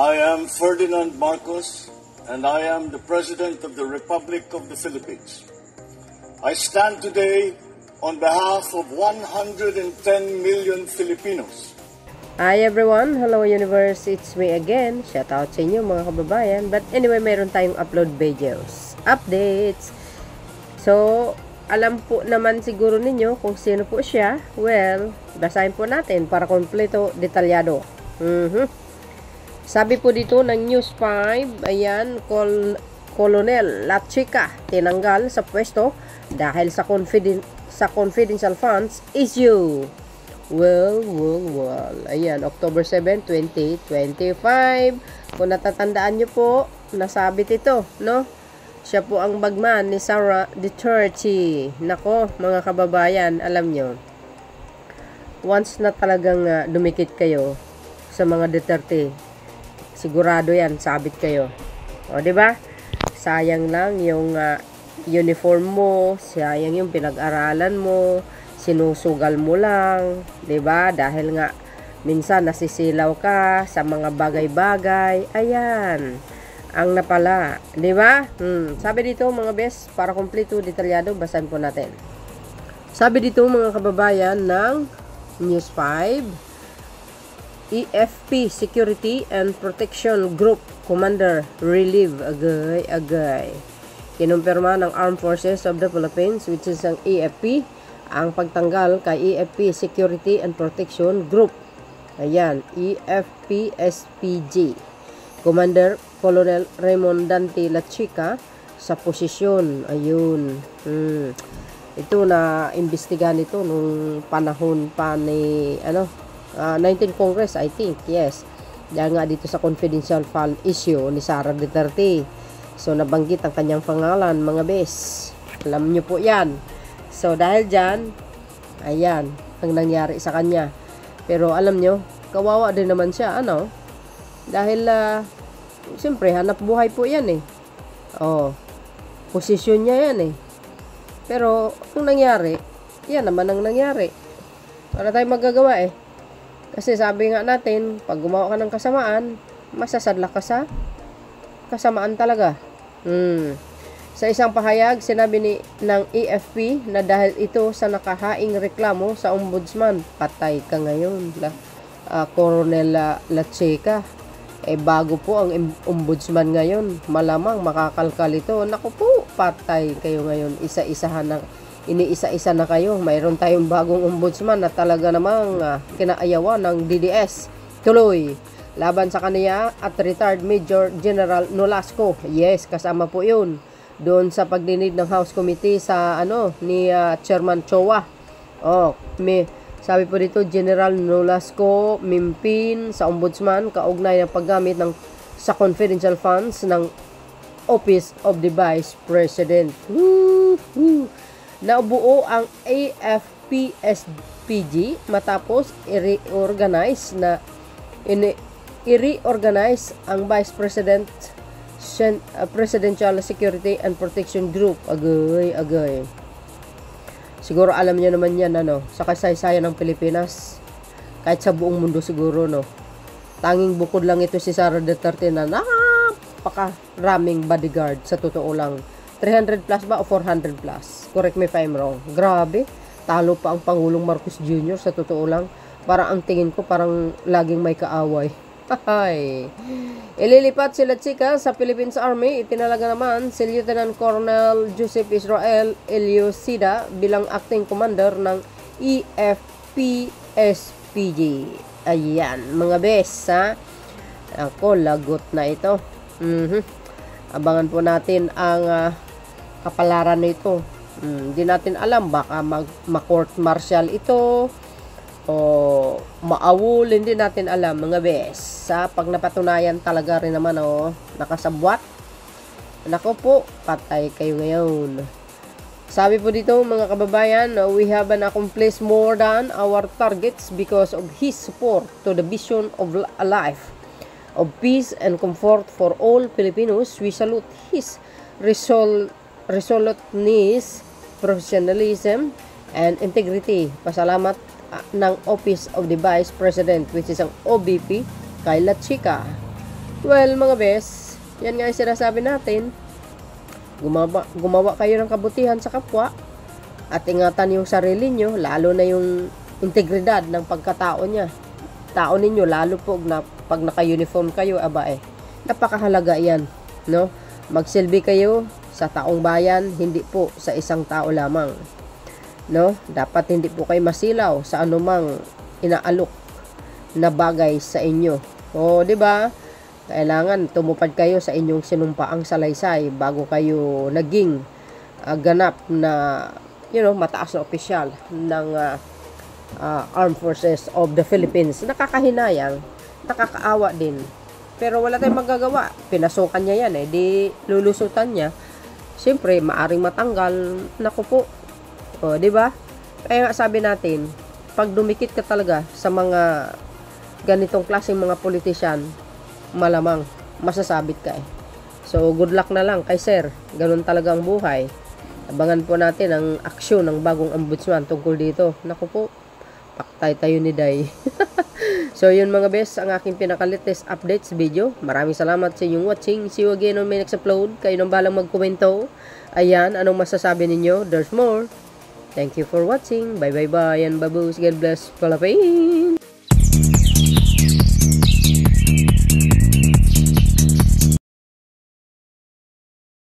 I am Ferdinand Marcos, and I am the President of the Republic of the Philippines. I stand today on behalf of 110 million Filipinos. Hi everyone! Hello universe! It's me again. Shout out sa inyo mga kababayan. But anyway, meron tayong upload videos. Updates! So, alam po naman siguro ninyo kung sino po siya. Well, basahin po natin para kompleto, detalyado. Sabi po dito ng News 5, ayan, Colonel Lachica tinanggal sa pwesto dahil sa confidential funds issue. Well. Ayan, October 7, 2025. Kung natatandaan nyo po, nasabit ito, no? Siya po ang bagman ni Sara Duterte. Nako, mga kababayan, alam nyo, once na talagang dumikit kayo sa mga Duterte, sigurado yan, sabit kayo. O, diba? Sayang lang yung uniform mo, sayang yung pinag-aralan mo, sinusugal mo lang, 'di ba? Dahil nga minsan nasisilaw ka sa mga bagay-bagay. Ayan. Ang napala, 'di ba? Sabi dito mga best, para kumpleto, detalyado, basahin po natin. Sabi dito mga kababayan ng News 5, EFP Security and Protection Group Commander Relieve agay. Kinumpirma ng Armed Forces of the Philippines, which is ang EFP, ang pagtanggal kay EFP Security and Protection Group. Ayan, EFP-SPG. Commander Colonel Raymond Dante Lachica sa posisyon. Ayun. Ito na imbestigahan ito nung panahon pa ni 19th Congress, I think. Yes. Dahil nga dito sa confidential fund issue ni Sara Duterte. So, nabanggit ang kanyang pangalan, mga bes. Alam nyo po yan. So, dahil dyan, ayan, ang nangyari sa kanya. Pero, alam nyo, kawawa din naman siya, ano? Dahil, siyempre, hanap buhay po yan, eh. Oh, posisyon niya yan, eh. Pero, ang nangyari, yan naman ang nangyari. Wala tayong magagawa, eh. Kasi sabi nga natin, pag gumawa ka ng kasamaan, masasadla ka sa kasamaan talaga. Sa isang pahayag, sinabi ng EFP na dahil ito sa nakahaing reklamo sa ombudsman, patay ka ngayon, Colonel Lachica. Bago po ang ombudsman ngayon, malamang makakalkal ito. Naku po, patay kayo ngayon. Iniisa-isa na kayo. Mayroon tayong bagong ombudsman na talaga namang kinaayawan ng DDS. Tuloy, laban sa kaniya at retired Major General Nolasco. Yes, kasama po yun. Doon sa pagdinig ng House Committee sa ni Chairman Chowa. Sabi po dito, General Nolasco mimpin sa ombudsman kaugnay ng paggamit sa confidential funds ng Office of the Vice President. Naubuo ang AFP-SPG matapos i-reorganize ang Vice President Presidential Security and Protection Group. Agay. Siguro alam niyo naman yan, sa kasaysayan ng Pilipinas. Kahit sa buong mundo siguro, no. Tanging bukod lang ito si Sara Duterte na napakaraming bodyguard, sa totoo lang. 300 plus ba o 400 plus? Correct me if I'm wrong. Grabe. Talo pa ang Pangulong Marcos Jr. sa totoo lang. Parang ang tingin ko parang laging may kaaway. Ililipat si Lachica sa Philippines Army. Itinalaga naman si Lieutenant Colonel Joseph Israel Eliosida bilang acting commander ng EFP-SPG. Ayan, mga bes, ha? Ako, lagot na ito. Abangan po natin ang kapalaran nito. Hindi natin alam, baka ma-court martial ito o maawol, hindi natin alam, mga bes. Sa pag napatunayan talaga rin naman, nakasabwat, nako po, patay kayo ngayon. Sabi po dito, mga kababayan, we have accomplished more than our targets because of his support to the vision of a life of peace and comfort for all Filipinos. We salute his resoluteness, professionalism, and integrity. Pasalamat ng Office of the Vice President, which is ang OVP, kay Lachica. Well, mga bes, yan nga yung sinasabi natin. Gumawa kayo ng kabutihan sa kapwa at ingatan yung sarili nyo, lalo na yung integridad ng pagkatao niya. Tao ninyo, lalo po na pag naka-uniform kayo, napakahalaga yan, no? Magsilbi kayo sa taong bayan, hindi po sa isang tao lamang, no? Dapat hindi po kayo masilaw sa anumang inaalok na bagay sa inyo. O, di ba? Kailangan tumupad kayo sa inyong sinumpaang salaysay bago kayo naging ganap na, mataas na opisyal ng Armed Forces of the Philippines. Nakakahinayang, nakakaawa din. Pero wala tayong magagawa. Pinasukan niya yan di lulusutan niya. Siyempre, maaring matanggal. Naku po. O, di ba? Kaya nga sabi natin, pag dumikit ka talaga sa mga ganitong klaseng mga politician, malamang masasabit ka So, good luck na lang kay sir. Ganun talaga ang buhay. Abangan po natin ang aksyon ng bagong ombudsman tungkol dito. Naku po, paktay tayo ni Day. So, yun mga best, ang aking pinaka-latest updates video. Maraming salamat sa inyong watching. See you again on my next upload. Kayo nang balang magkomento. Ayan, anong masasabi ninyo? There's more. Thank you for watching. Bye bye bye and baboos. God bless. Palapay.